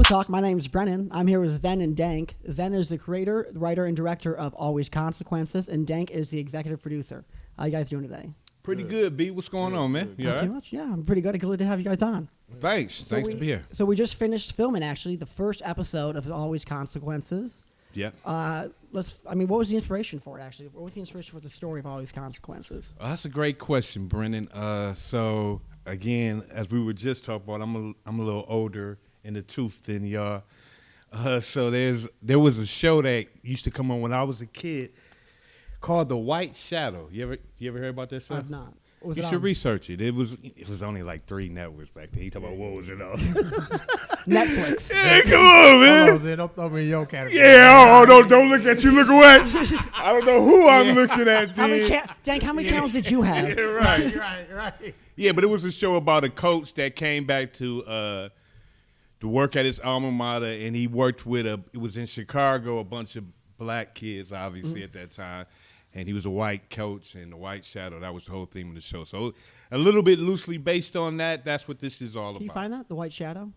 Talk. My name is Brennan. I'm here with ZEN and DANK. ZEN is the creator, writer, and director of Always Consequences, and DANK is the executive producer. How you guys doing today? Pretty good, B. What's going on, man? Not too much. Yeah, I'm pretty good. Good to have you guys on. Thanks. Thanks to be here. So we just finished filming, actually, the first episode of Always Consequences. Yeah. What was the inspiration for it, actually? What was the inspiration for the story of Always Consequences? That's a great question, Brennan. So, again, as we were just talking about, I'm a little older in the tooth than y'all. So there was a show that used to come on when I was a kid called The White Shadow. You ever heard about that show? I've not. You should research it. It was only like 3 networks back then. He talking about what was it on? Netflix. Yeah, come on, man. Don't throw me in your category. Yeah, don't look at you. Look away. I don't know who I'm looking at. Dank, how many channels did you have? Yeah, right. Right. Yeah, but it was a show about a coach that came back to work at his alma mater, and he worked with it was in Chicago, a bunch of black kids, obviously, at that time. And he was a white coach and the White Shadow. That was the whole theme of the show. So a little bit loosely based on that, that's what this is all about. Can you find that, The White Shadow?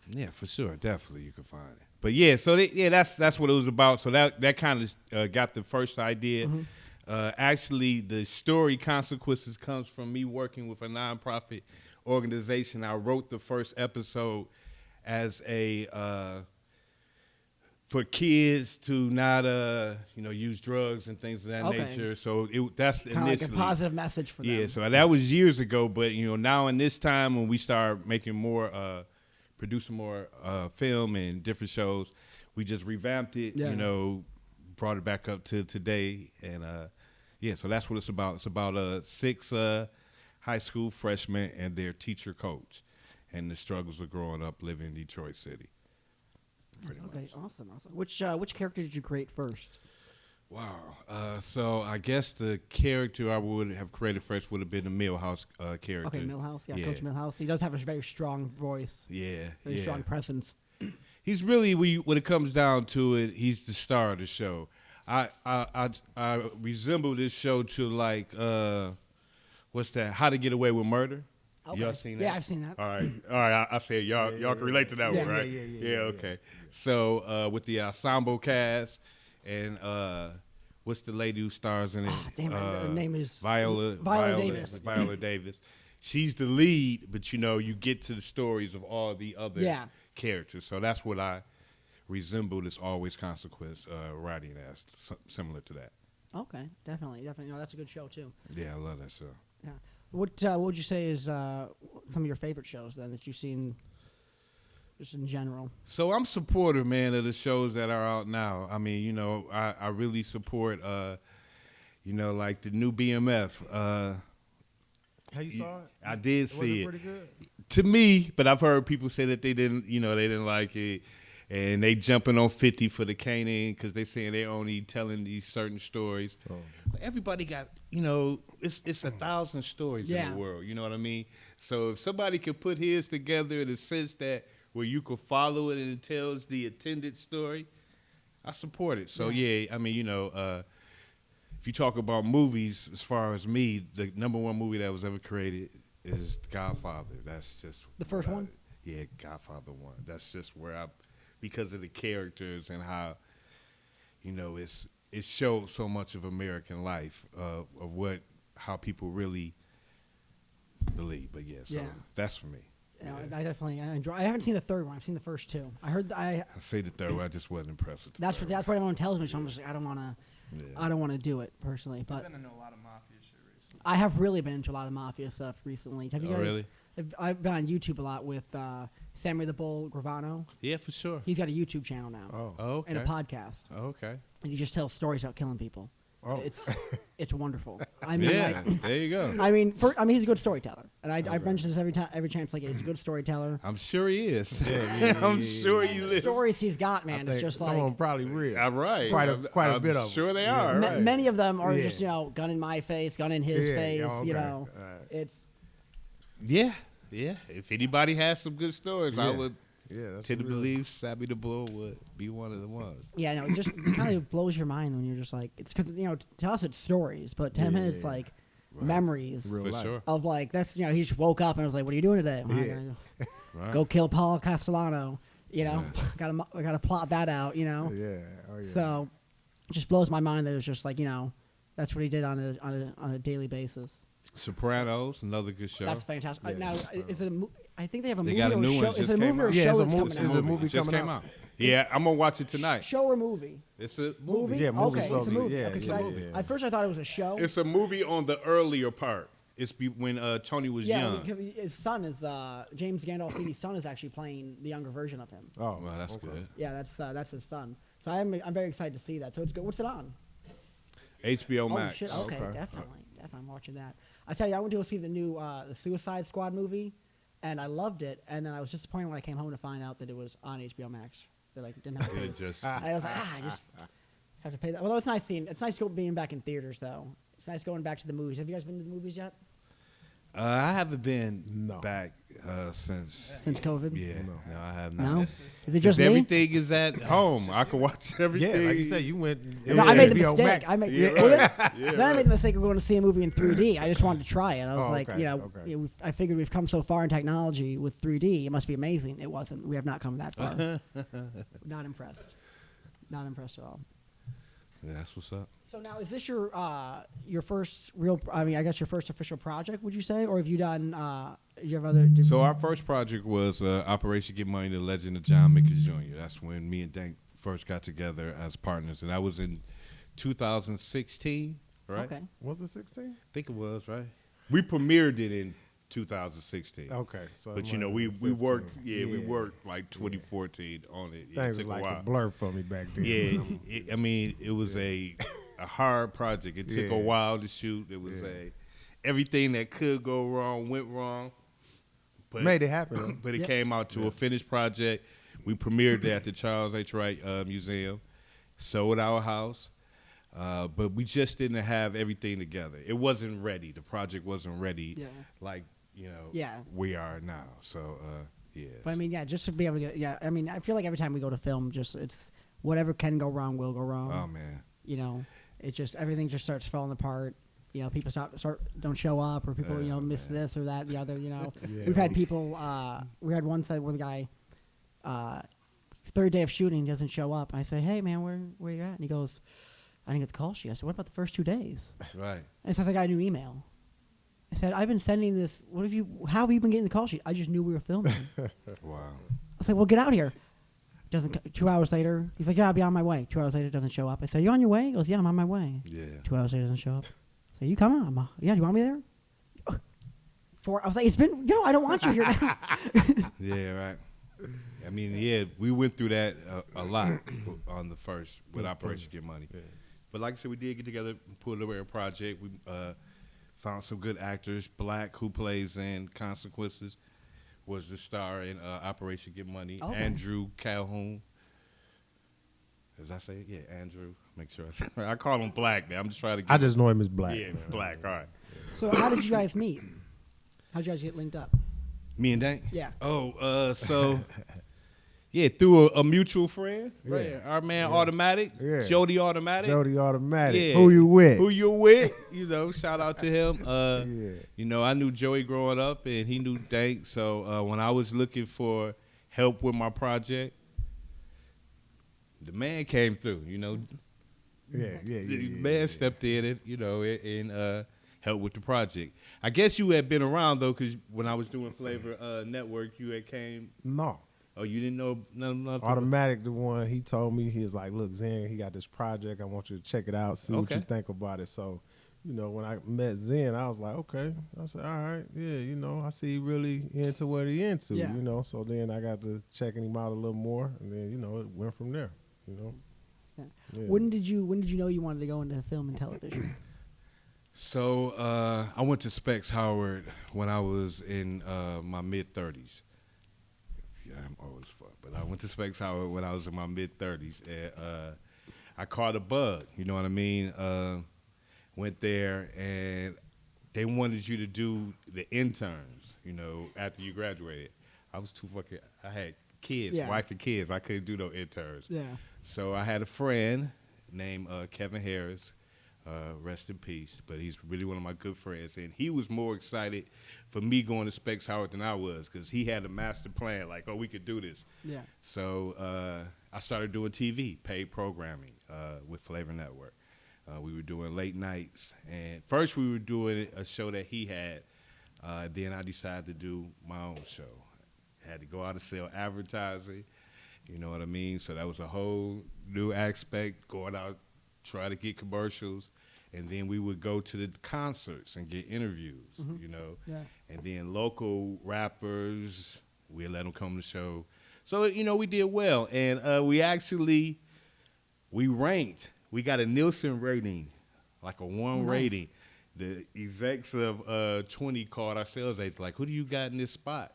Yeah, for sure. Definitely you can find it. But yeah, so that's what it was about. So that kind of got the first idea. Mm-hmm. Actually, the story Consequences comes from me working with a nonprofit organization. I wrote the first episode as for kids to not use drugs and things of that nature. So that's kind initially of like a positive message for them. Yeah, so that was years ago. But now in this time when we start making more, producing more film and different shows, we just revamped it. Yeah. Brought it back up to today, and so that's what it's about. It's about 6 high school freshmen and their teacher coach, and the struggles of growing up living in Detroit City. Okay, awesome. Which character did you create first? Wow. So I guess the character I would have created first would have been the Milhouse character. Okay, Milhouse. Yeah, Coach Milhouse. He does have a very strong voice. Yeah. Very strong presence. He's really, when it comes down to it, he's the star of the show. I resemble this show to like, what's that? How to Get Away with Murder. Okay. Y'all seen that? Yeah, I've seen that. All right. I said y'all can relate to that one, right? Yeah. Okay. So with the ensemble cast and what's the lady who stars in it? Damn it, her name is Viola Davis. Viola Davis. She's the lead, but you get to the stories of all the other characters. So that's what I resemble this Always Consequence writing as, similar to that. Okay, definitely. No, that's a good show too. Yeah, I love that show. Yeah. What would you say is some of your favorite shows then that you've seen, just in general? So I'm supportive, man, of the shows that are out now. I mean, I really support, like the new BMF. How you saw it? I did see it. Pretty good? To me, but I've heard people say that they didn't like it, and they jumping on 50 for the Canaan because they saying they're only telling these certain stories. Oh. But everybody got, it's 1,000 stories in the world. You know what I mean? So if somebody could put his together in a sense that where you could follow it and it tells the attended story, I support it. So if you talk about movies, as far as me, the number one movie that was ever created is Godfather. That's just the first one. Yeah, Godfather 1. That's just where because of the characters and how, it shows so much of American life of how people really believe. But that's for me. Yeah, I definitely enjoy. I haven't seen the third one. I've seen the first 2. I say the third one. I just wasn't impressed with. That's what everyone tells me. So I'm just like, I don't want to do it personally. But I've been into a lot of mafia shit recently. I have really been into a lot of mafia stuff recently. Have you guys? Really? I've been on YouTube a lot with Sammy the Bull Gravano. Yeah, for sure. He's got a YouTube channel now. Oh, okay. And a podcast. Oh, okay. And he just tells stories about killing people. Oh. It's wonderful. I mean, there you go. I mean, he's a good storyteller, and I mention this every chance I get. He's a good storyteller. I'm sure he is. I'm sure he is. The stories he's got, man, it's just some of them like probably real. I'm right. Quite a bit of them. Sure they are. Right. Many of them are just gun in my face, gun in his face. It's yeah. If anybody has some good stories, I would tend to believe Sammy the Bull would be one of the ones. Yeah, no, it just kind of blows your mind when you're just like, it's because to us it's stories, but 10 minutes like memories For sure. of like that's he just woke up and was like, what are you doing today? Go kill Paul Castellano. You know, gotta plot that out. You know. Yeah. Oh yeah. So, it just blows my mind that it was just like, you know, that's what he did on a daily basis. Sopranos, another good show. That's fantastic. Yeah, now, is it I think they have a They movie got a or new a one show. just Is it a came movie or a out. Yeah, show it's a that's movie. coming It's out? a movie It just coming came out. out. Yeah, I'm gonna watch it tonight. Show or movie? It's a Movie? movie. Yeah, movie Okay, it's a supposed to be- movie. yeah, Okay, so yeah, I- yeah. At first I thought it was a show. It's a movie on the earlier part. It's when Tony was yeah, young. because his son is James Gandolfini's son is actually playing the younger version of him. Oh, Well, that's okay. good. Yeah, that's his son. So I'm very excited to see that. So it's good. What's it on? HBO Max. Oh shit! Okay, Okay. definitely. I'm watching that. I tell you, I went to go see the new the Suicide Squad movie, and I loved it. And then I was disappointed when I came home to find out that it was on HBO Max. That I didn't have to pay. It just I was like, I just have to pay that. Well, it's nice seeing. It's nice being back in theaters, though. It's nice going back to the movies. Have you guys been to the movies yet? I haven't been No. back since. Since COVID? Yeah, No. no, I have not. No? Is it Just just me? everything is at home. I can watch everything. Yeah, like you said, you went. No, I made the HBO mistake. Max. I made, Yeah, well, then, right. Yeah, then I right. made the mistake of going to see a movie in 3D. I just wanted to try it. I was Oh, like, okay, you know, okay. I figured we've come so far in technology with 3D. It must be amazing. It wasn't. We have not come that far. Not impressed. Not impressed at all. Yeah, that's what's up. So now, is this your first real? I mean, I guess your first official project, would you say, or have you done? You have other? So our first project was Operation Get Money: The Legend of John Mickens Jr. That's when me and Dank first got together as partners, and that was in 2016, right? Okay. Was it 16? I think it was, right? We premiered it in 2016. Okay, so But it you know, might we have been worked, 15. we worked like 2014 on it. Yeah, it Things took was a like while. a blur for me back then. Yeah, I mean, it was a hard project. It took Yeah. a while to shoot. It was everything that could go wrong went wrong. But Made it happen. though. but it Yep. came out to a finished project. We premiered it at the Charles H. Wright Museum, sold our house, but we just didn't have everything together. It wasn't ready. The project wasn't ready, Yeah. like you know Yeah. we are now. So yeah. But I mean, yeah, just to be able to get. Yeah, I mean, I feel like every time we go to film, just it's whatever can go wrong will go wrong. Oh man. You know, it just everything just starts falling apart. You know, people don't show up, or people miss this or that, the other. You know, Yeah. we've had people. We had one side where the guy, third day of shooting, doesn't show up. I say, hey man, where you at? And he goes, I didn't get the call sheet. I said, what about the first 2 days? Right. And so I got a new email. I said, I've been sending this. How have you been getting the call sheet? I just knew we were filming. Wow. I said, well, get out here. Doesn't. 2 hours later, he's like, yeah, I'll be on my way. 2 hours later, doesn't show up. I said, you on your way? He goes, yeah, I'm on my way. Yeah. 2 hours later, doesn't show up. I said, you come on. Yeah, do you want me there? 4. I was like, it's been. No, I don't want you here now. Yeah, right. I mean, yeah, we went through that a lot on the first with Operation Get Money. Yeah. But like I said, we did get together, put away a project. We found some good actors. Black, who plays in Consequences, was the star in Operation Get Money. Okay. Andrew Calhoun. As I say it? Yeah, Andrew. Make sure I say it right. I call him Black, man. I'm just trying to get I just know him as Black. Yeah, man. Black, all right. So how did you guys meet? How did you guys get linked up? Me and Dank? Yeah. Oh, so yeah, through a mutual friend. Right. Yeah. Our man Automatic. Yeah. Jody Automatic. Jody Automatic. Yeah. Who you with? Who you with? You know, shout out to him. Yeah. You know, I knew Joey growing up and he knew Dank. So when I was looking for help with my project, the man came through, you know. Yeah. The man stepped in and, you know, and helped with the project. I guess you had been around though, because when I was doing Flavor Network, you had came. No. Oh, you didn't know nothing? Automatic, the one he told me, he was like, look, Zen, he got this project. I want you to check it out, see what Okay. you think about it. So, you know, when I met Zen, I was like, okay. I said, all right, yeah, you know, I see he really into what he into, Yeah. you know. So then I got to checking him out a little more, and then, you know, it went from there, you know. Yeah. Yeah. When did you know you wanted to go into film and television? So I went to Specs Howard when I was in my mid-30s. Yeah, I'm always fucked. But I went to Specs Howard when I was in my mid-30s. And I caught a bug, you know what I mean? Went there, and they wanted you to do the interns, you know, after you graduated. I was too fucking, I had kids, Yeah. wife and kids. I couldn't do no interns. Yeah. So I had a friend named Kevin Harris, Rest in peace. But he's really one of my good friends, and he was more excited for me going to Specs Howard than I was, because he had a master plan, like, oh, we could do this. Yeah. So I started doing TV, paid programming with Flavor Network. We were doing late nights, and first we were doing a show that he had. Then I decided to do my own show. I had to go out and sell advertising, you know what I mean? So that was a whole new aspect, going out, try to get commercials, and then we would go to the concerts and get interviews, you know? Yeah. And then local rappers, we'd let them come to the show. So, you know, we did well, and we ranked. We got a Nielsen rating, like a 1 Nice. rating. The execs of 20 called our sales agents, like, who do you got in this spot?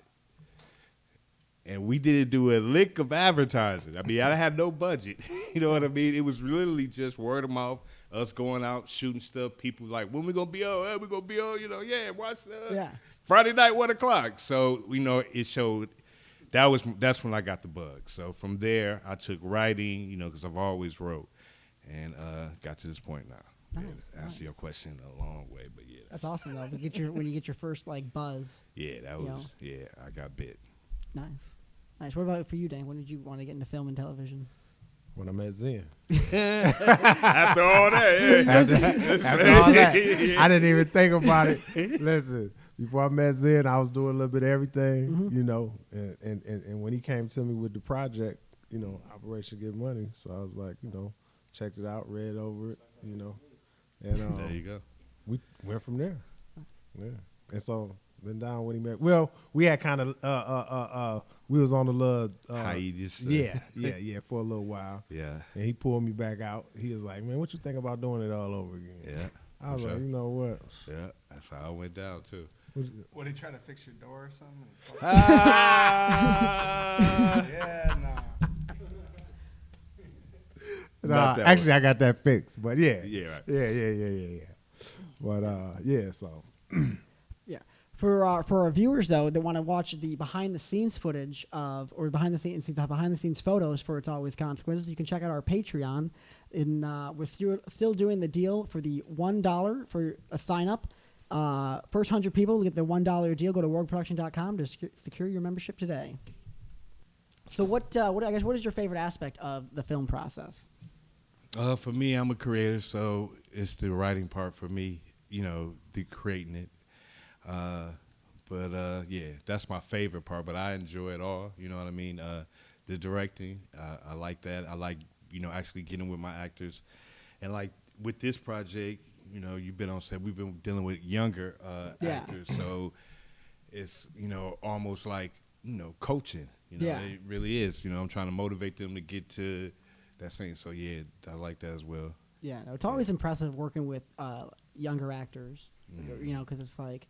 And we didn't do a lick of advertising. I mean, I had no budget. You know what I mean? It was literally just word of mouth, us going out, shooting stuff. People like, when we going to be on? Hey, we going to be on, you know, watch Friday night, 1 o'clock. So, you know, it showed. That's when I got the bug. So from there, I took writing, you know, because I've always wrote, and got to this point now. Nice, Yeah, answer your question a long way, but yeah. That's awesome though. When you get your first like buzz. Yeah, I got bit. Nice. Nice. What about for you, Dan? When did you want to get into film and television? When I met Zen. After all that, yeah. After all that, I didn't even think about it. Listen, before I met Zen, I was doing a little bit of everything, you know, and when he came to me with the project, you know, Operation Get Money, so I was like, you know, checked it out, read over it, you know, and There you go. we went from there. Yeah, and so been down when he met. Well, we had kind of we was on the little Hiatus. yeah, for a little while. Yeah. And he pulled me back out. He was like, "Man, what you think about doing it all over again?" Yeah. I was For like, sure. "You know what?" Yeah, that's how I went down too. What, he trying to fix your door or something? Ah! Yeah, nah. Not that actually, one. I got that fixed. But yeah, Yeah, right. yeah. But yeah, so Yeah. For our viewers though that want to watch the behind the scenes footage of or behind the scenes photos for It's Always Consequences, you can check out our Patreon. We're still doing the deal for the $1 for a sign up. First 100 people will get the $1 deal. Go to worldproduction.com to secure your membership today. So what is your favorite aspect of the film process? For me, I'm a creator, so it's the writing part for me, you know, the creating it. But yeah, that's my favorite part, but I enjoy it all, you know what I mean? The directing, I like that. I like, you know, actually getting with my actors. And like with this project, you know, you've been on set, we've been dealing with younger actors, so it's, you know, almost like, you know, coaching, you know, it really is. You know, I'm trying to motivate them to get to that scene, so yeah, I like that as well. Yeah, no, it's always impressive working with younger actors, you know, because it's like,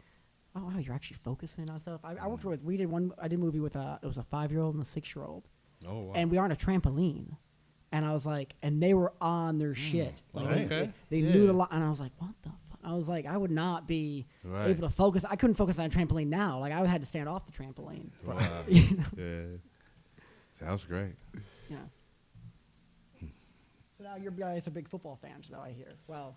oh wow, you're actually focusing on stuff. I worked with, I did a movie with it was a 5-year-old and a 6-year-old, Oh, wow. and we were on a trampoline, and I was like, and they were on their shit. Like Okay. they knew the lot, and I was like, what the fuck? I was like, I would not be able to focus. I couldn't focus on a trampoline now. Like I had to stand off the trampoline. Wow. You know? Yeah. Sounds great. Yeah. So now you guys are big football fans, though, I hear. Well,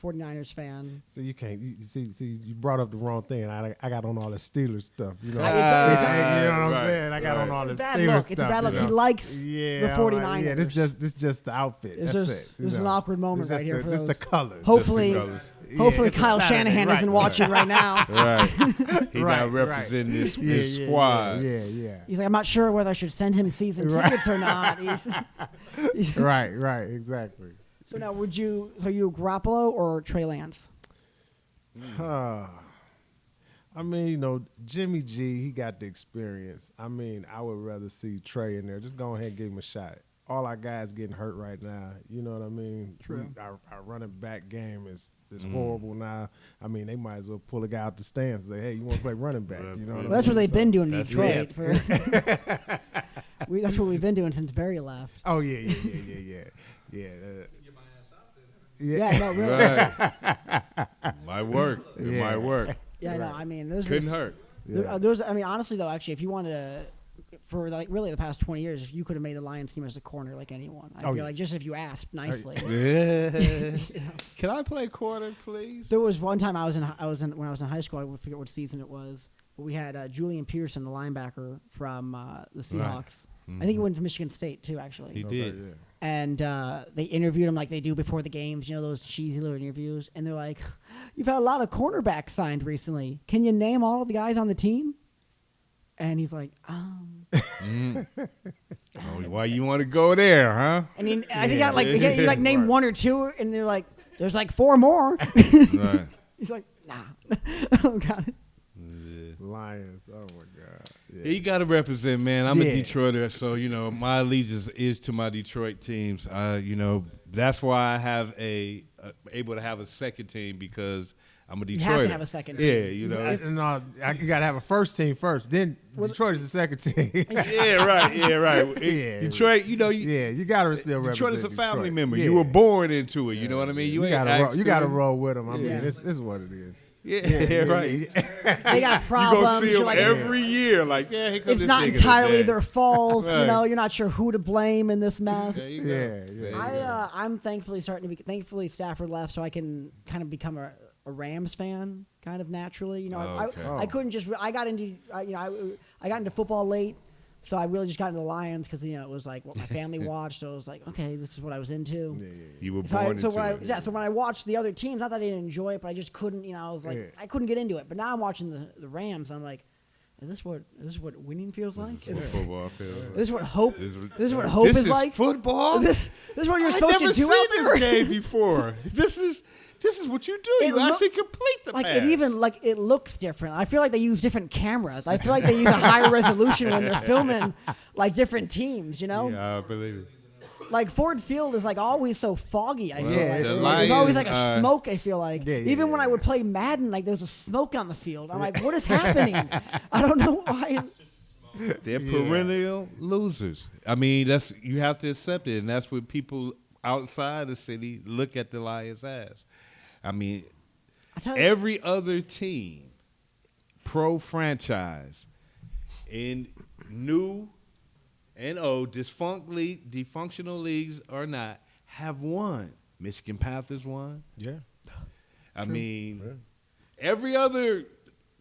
49ers fan. so you can't. You see, you brought up the wrong thing. I got on all the Steelers stuff. You know, It's you know what I'm right, saying? I got on all the It's a bad Steelers look. stuff. It's a bad look. you He know? likes Yeah, the I'm like, 49ers. Yeah, this just the outfit. It's That's just- it. this is an awkward moment right here for Just the those. colors. Hopefully, colors. hopefully it's a Kyle Saturday, Shanahan right, isn't right. watching right now. Right. He Right, not representing his Yeah, squad. Yeah. He's like, I'm not sure whether I should send him season tickets or not. He's Right, exactly. So now, are you Garoppolo or Trey Lance? I mean, you know, Jimmy G, he got the experience. I mean, I would rather see Trey in there. Just go ahead and give him a shot. All our guys getting hurt right now. You know what I mean? True. Our running back game is horrible now. I mean, they might as well pull a guy out the stands and say, hey, you want to play running back? You know what I Well, that's mean? what they've been doing in that's Detroit. That's what we've been doing since Barry left. Oh, yeah. Yeah, no, really. Right. Might work. It Yeah. might work. Yeah, no, I mean, those Couldn't hurt. I mean, honestly though, actually, if you wanted to, for like really the past 20 years, if you could have made the Lions team as a corner like anyone, I feel like just if you asked nicely. Yeah. Can I play corner, please? There was one time when I was in high school. I forget what season it was, but we had Julian Pearson, the linebacker from the Seahawks. Right. I think he went to Michigan State too, actually. He did. And they interviewed him like they do before the games, those cheesy little interviews. And they're like, "You've had a lot of cornerbacks signed recently. Can you name all of the guys on the team?" And he's like, Why you want to go there, huh? And I think he named one or two, and they're like, "There's like 4 more." Right. He's like, "Nah, I don't got it." Lions. Oh my God. Yeah, you got to represent, man. I'm a Detroiter, so my allegiance is to my Detroit teams. That's why I have able to have a second team because I'm a Detroiter. You have to have a second team. Yeah, No, you got to have a first team first. Then Detroit is the second team. Yeah, right. Detroit, you got to still represent Detroit is a family Detroit. member. Yeah. You were born into it. You know what I mean? You got to roll with them. I mean, this is what it is. Yeah, right. They got problems. You gonna see them every year. Like, here comes it's this not nigga entirely today. their fault. Right. You're not sure who to blame in this mess. There you go. I'm thankfully thankfully Stafford left, so I can kind of become a Rams fan, kind of naturally. I couldn't just. I got into I got into football late. So I really just got into the Lions because it was like what my family watched. So I was like, okay, this is what I was into. You were born into it. So when I watched the other teams, not that I didn't enjoy it, but I just couldn't. I was like, I couldn't get into it. But now I'm watching the Rams. I'm like, is this what winning feels like? This is football feels like. This is what hope. This is what hope is like. Football. This is what you're supposed to do out there. I've never seen this game before. This is what you do. You actually complete the pass. It looks different. I feel like they use different cameras. I feel like they use a higher resolution when they're filming like different teams. Yeah, I believe it. Like Ford Field is like always so foggy. I feel like the there's always like a Lions, smoke. I feel like even when I would play Madden, like there's a smoke on the field. I'm like, what is happening? I don't know why. They're perennial losers. I mean, you have to accept it, and that's what people outside the city look at the Lions as. I mean, every other team, pro franchise, in new and old, dysfunctional leagues or not, have won. Michigan Panthers won. Yeah. I mean, every other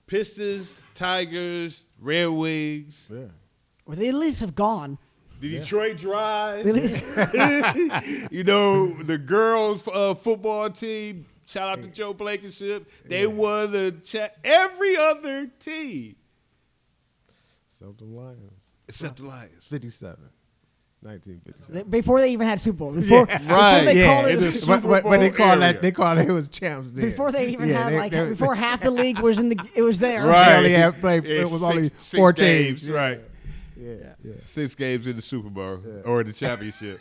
Pistons, Tigers, Red Wings. Yeah. Well, they at least have gone. The Detroit Drive. The girls' football team. Shout out to Joe Blankenship. They won the every other team. Except the Lions. Except the Lions. 1957. Before they even had Super Bowl. Before they called it but they called it was champs then. Before they even had before half the league was it was there. Right. They only played, it was only 4 games. teams. Right. Yeah. 6 games in the Super Bowl or the championship.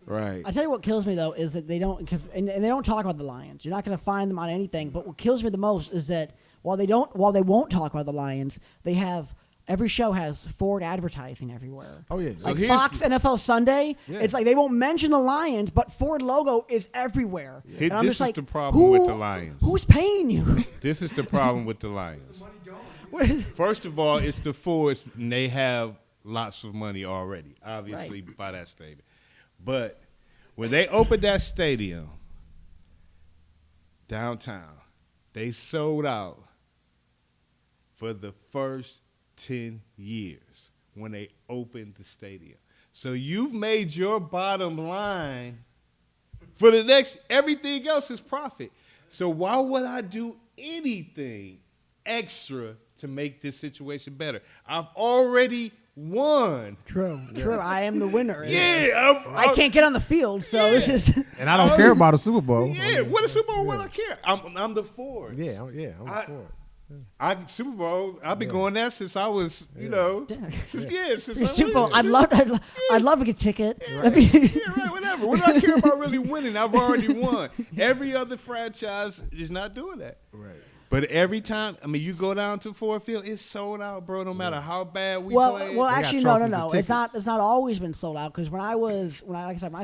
Right. I tell you what kills me though is that they don't and they don't talk about the Lions. You're not going to find them on anything. But what kills me the most is that while they won't talk about the Lions, they have every show has Ford advertising everywhere. Oh yeah. Like Fox NFL Sunday, it's like they won't mention the Lions, but Ford logo is everywhere. Yeah. And This is the problem with the Lions. Who's paying you? This is the problem with the Lions. What is it? First of all, it's the Fords, and they have lots of money already, obviously, by that statement. But when they opened that stadium downtown, they sold out for the first 10 years when they opened the stadium. So you've made your bottom line for the next, everything else is profit. So why would I do anything extra to make this situation better? I've already won. True. I am the winner. Yeah. I can't get on the field, so this is. And I don't care about a Super Bowl. Yeah, what a Super Bowl? What I care? I'm the Ford. Yeah, I'm the Ford. Super Bowl. I've been going there since I was, since Super Bowl. I'd love to get a ticket. Yeah, right, whatever. What do I care about really winning? I've already won. Every other franchise is not doing that. Right. But every time, you go down to Ford Field, it's sold out, bro. No matter how bad we play. Well, actually, no. It's not always been sold out because when I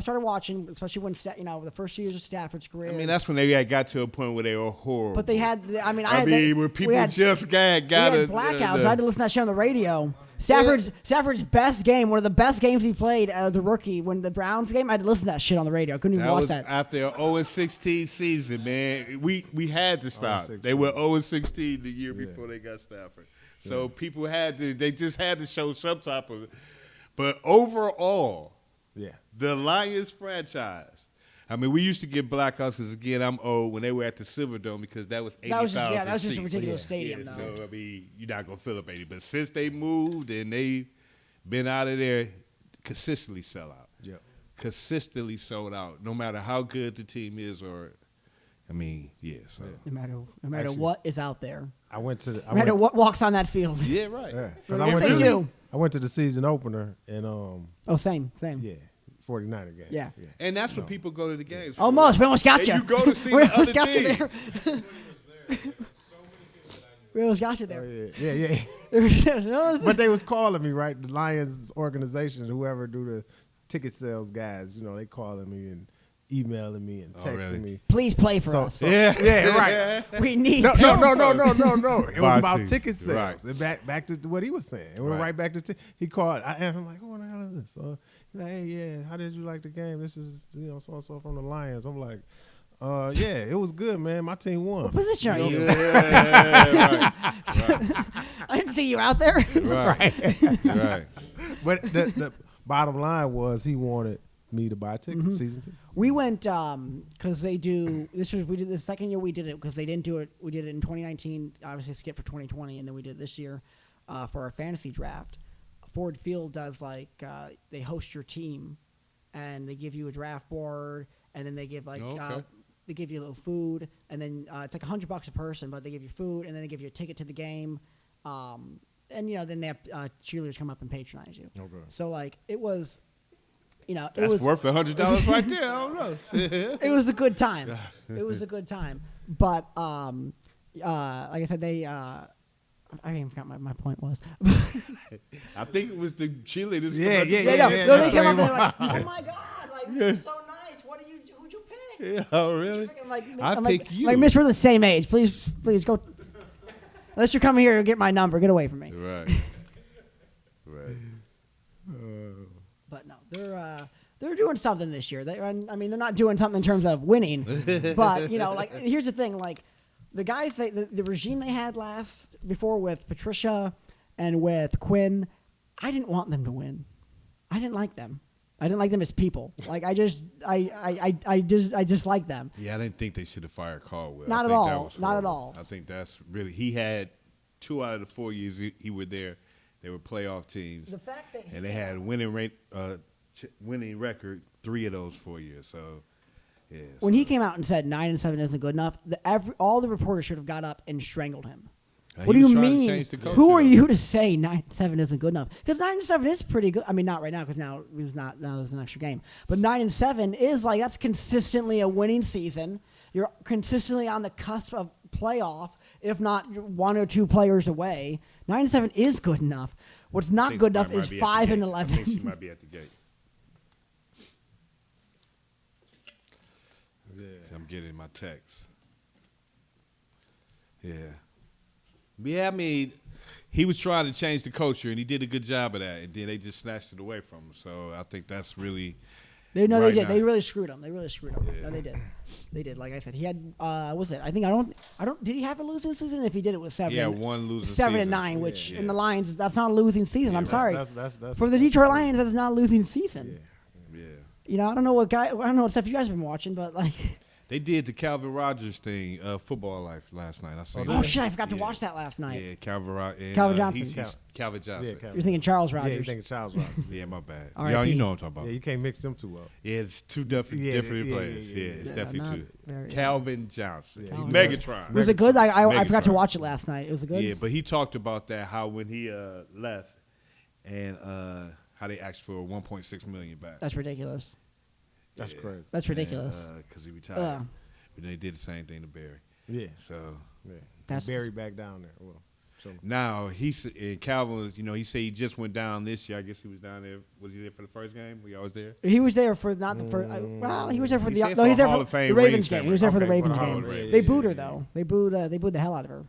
started watching, especially when the first few years of Stafford's career. That's when they got to a point where they were horrible. But they had, where people just got blackouts. I had to listen to that shit on the radio. Stafford's best game, one of the best games he played as a rookie, when the Browns game, I had to listen to that shit on the radio. I couldn't even That watch was that. after an 0-16 season, man. We had to stop. 0-16. They were 0-16 the year before they got Stafford. So people they just had to show some type of. But overall, the Lions franchise. I mean, we used to get blackouts because, again, I'm old, when they were at the Silverdome, because that was 80,000 seats. That was just a ridiculous stadium, though. So, I mean, you're not going to fill up 80. But since they moved and they've been out of there, consistently sell out. Yep. Consistently sold out, no matter how good the team is or, I mean, So. No matter Actually, what is out there. No matter what walks on that field. Yeah, right. Yeah. What they do. I went to the season opener and Same. yeah, 49er game. Yeah. And that's what people go to the games for. Almost. We almost got you. And you go to see we the almost other got you team. there. We almost got you Oh, there. yeah. But they was calling me, right? The Lions organization, whoever do the ticket sales guys, they calling me and emailing me and texting really? me. Please play for us. Yeah, right. We need No. It was Buy about tickets. ticket sales. Right. And back to what he was saying. And we went right back to he called. I asked him like, "What the hell is this?" So he's like, "Hey, yeah, how did you like the game? This is so and so from the Lions." I'm like, yeah, it was good, man. My team won." What position are you? Yeah, I didn't see you out there. right. Right. But the bottom line was he wanted me to buy a ticket season 2. We went because we did the second year we did it because they didn't do it. We did it in 2019. Obviously, skip for 2020, and then we did it this year for our fantasy draft. Ford Field does they host your team, and they give you a draft board, and then they give they give you a little food, and then it's like $100 a person, but they give you food, and then they give you a ticket to the game, and then they have cheerleaders come up and patronize you. Okay. So it was. That's it was worth $100 right there. I don't know. it was a good time. It was a good time. But like I said, they I even forgot my point was. I think it was the cheerleaders. Yeah. They came up and they're like, "Oh my god, this is so nice. Who'd you pick?" Yeah, oh, really? I'm pick you. Like, miss, we're the same age. Please go. Unless you're coming here to get my number, get away from me. Right. Right. But no, they're doing something this year. They're not doing something in terms of winning, but here's the thing: the guys, the regime they had before with Patricia and with Quinn, I didn't want them to win. I didn't like them. I didn't like them as people. I just like them. Yeah, I didn't think they should have fired Caldwell. Not I at think all. that was Not at horrible. all. I think that's really, he had 2 out of the 4 years he were there. They were playoff teams. The fact that And they had winning record 3 of those 4 years. So, yeah. when he came out and said 9-7 isn't good enough, all the reporters should have got up and strangled him. What do you mean? Who are you to say 9-7 isn't good enough? Because 9-7 is pretty good. I mean, not right now because now there's an extra game. But 9-7 is that's consistently a winning season. You're consistently on the cusp of playoff, if not 1 or 2 players away. 9-7 is good enough. What's not good enough is 5-11. I think she might be at the gate. Yeah. I'm getting my text. Yeah. Yeah, I mean, he was trying to change the culture, and he did a good job of that. And then they just snatched it away from him. So I think that's really. They right did. now. They really screwed him. Yeah. No, they did. They did. Like I said, he had. Was it? I don't. Did he have a losing season? If he did, it was 7. Yeah, 1 losing 7-9, season. which Yeah. in the Lions, that's not a losing season. I'm sorry. That's For the Detroit Lions, that's not a losing season. Yeah. I don't know what stuff you guys have been watching, but They did the Calvin Rogers thing, Football Life, last night. I seen oh that. shit, I forgot to watch that last night. Yeah, Calvin Johnson. He's Calvin Johnson. Yeah, You're thinking Charles Yeah, you Rogers. think it's Charles Rogers. Yeah, my bad. R.I.P. Y'all, you know what I'm talking about. Yeah, you can't mix them two up. Yeah, it's 2 different players. Yeah, it's Yeah, definitely not 2. very- Calvin Johnson. Yeah, Calvin Megatron. Was it good? I forgot to Megatron. watch it last night. Was it good? Yeah, but he talked about that, how when he left and how they asked for $1.6 million back. That's ridiculous. That's crazy. That's ridiculous. Because he retired. Ugh. But they did the same thing to Barry. Yeah. So Yeah. That's- Barry back down there. Well, so now Calvin, he said he just went down this year. I guess he was down there. Was he there for the first game? Were you always there? He was there for not the first. Well, he was there for He the. said No, for he's there a Hall for of Fame the Ravens Ravens game. game. He was there for the Okay, Ravens for the game. Ravens. They Yeah, booed her yeah. though. They booed the hell out of her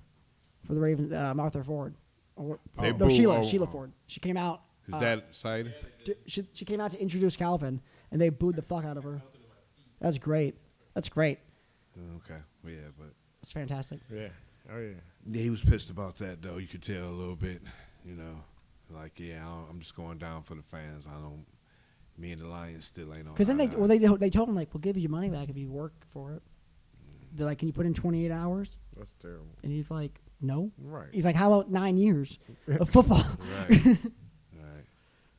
for the Ravens. Arthur Ford. They No, boo- Sheila Ford. She came out. Is that exciting? She came out to introduce Calvin, and they booed the fuck out of her. That's great. That's great. Okay. Well, yeah, but That's fantastic. Yeah. Oh yeah. yeah, he was pissed about that though. You could tell a little bit. You know, like I'm just going down for the fans. I don't. Me and the Lions still ain't on. Because then eye to eye. they told him like, we'll give you your money back if you work for it. They're like, can you put in 28 hours? That's terrible. And he's like, no. Right. He's like, how about 9 years of football? Right. Right.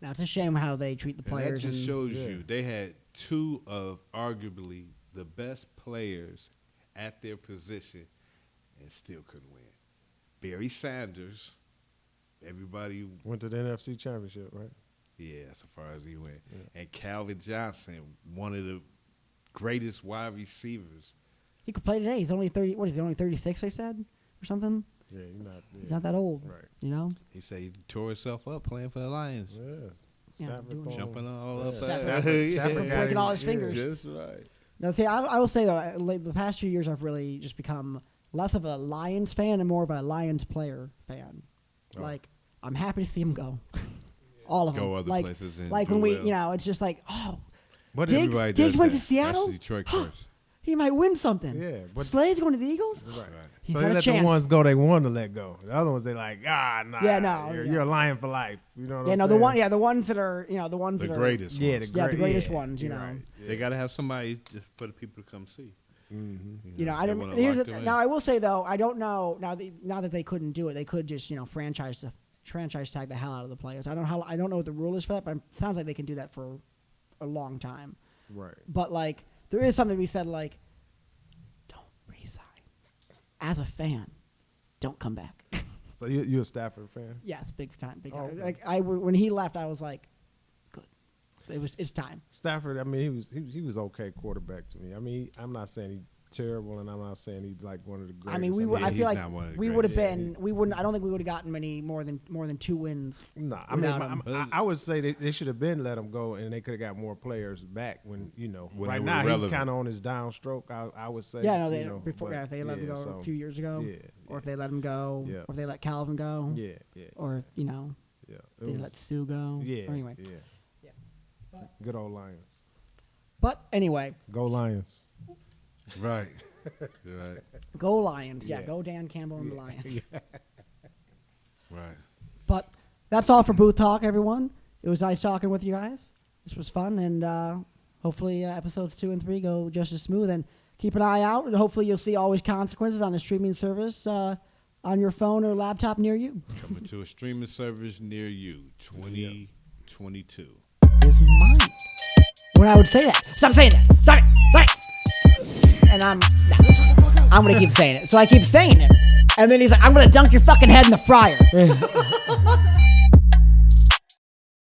Now it's a shame how they treat the And that players. just and- shows you they had two of arguably the best players at their position and still couldn't win. Barry Sanders, everybody, Went to the NFC Championship, right? yeah, so far as he went. And Calvin Johnson, one of the greatest wide receivers. He could play today. He's only 30. What is he? Only 36? They said, or something. Yeah, you're not. Yeah. He's not that old. Right. You know. He said he tore himself up playing for the Lions. Yeah. Yeah, Stafford doing- throwing- Jumping all up. Stafford got breaking him- all his yeah. fingers. Just right. Now, see, I will say though, like, the past few years, I've really just become less of a Lions fan and more of a Lions player fan. Oh. Like, I'm happy to see him go. All of them. Go other like, places and like do when we, well. you know, it's just like, oh, But Diggs- Everybody Diggs does went that. to Seattle? That's the Detroit curse. he might win something. Yeah, but Slade's going to the Eagles. right. He's So got they a let chance. the ones go they want to let go. The other ones they like, nah. Yeah, no, You're, yeah. you're a lion for life. You know what Yeah, I'm no, saying? the ones that are, you know, the ones The that greatest Yeah, ones. the greatest ones, you you're know. right. They got to have somebody just for the people to come see. Mm-hmm. You know, I they didn't. wanna Here's lock the, them in. now I will say though, I don't know now that they couldn't do it, they could just franchise tag the hell out of the players. I don't know what the rule is for that, but it sounds like they can do that for a long time. Right. But like, there is something we said like, don't resign. As a fan, don't come back. So you're a Stafford fan? Yes, big time, big Oh, time. okay. Like when he left, I was like, good. It's time. Stafford, I mean, he was okay quarterback to me. I mean, I'm not saying he's terrible, and I'm not saying he's like one of the greatest. I mean, Yeah, I he's feel like not one of the we would have greatest. been. We wouldn't. I don't think we would have gotten many more than 2 wins. No, I mean, without him. I would say they should have been let him go, and they could have got more players back when When right they were now he's relevant. kind of on his downstroke. I would say. Yeah, no, but, if they let him go so, a few years ago, Yeah, or if they let him go, Yeah. or if they let Calvin go, yeah, yeah, or if, yeah. they let Sue go. yeah, Or anyway, yeah. Yeah. Good old Lions. but anyway, Go Lions. Right. Right. go Lions. Yeah, Yeah. go Dan Campbell and the Lions. Right. But that's all for Booth Talk, everyone. It was nice talking with you guys. This was fun, and hopefully episodes 2 and 3 go just as smooth. And keep an eye out, and hopefully you'll see Always Consequences on a streaming service on your phone or laptop near you. Coming to a streaming service near you, 2022. Is mine. When I would say that. Stop saying that. Stop it. Stop it. And I'm going to keep saying it. So I keep saying it. And then he's like, I'm going to dunk your fucking head in the fryer.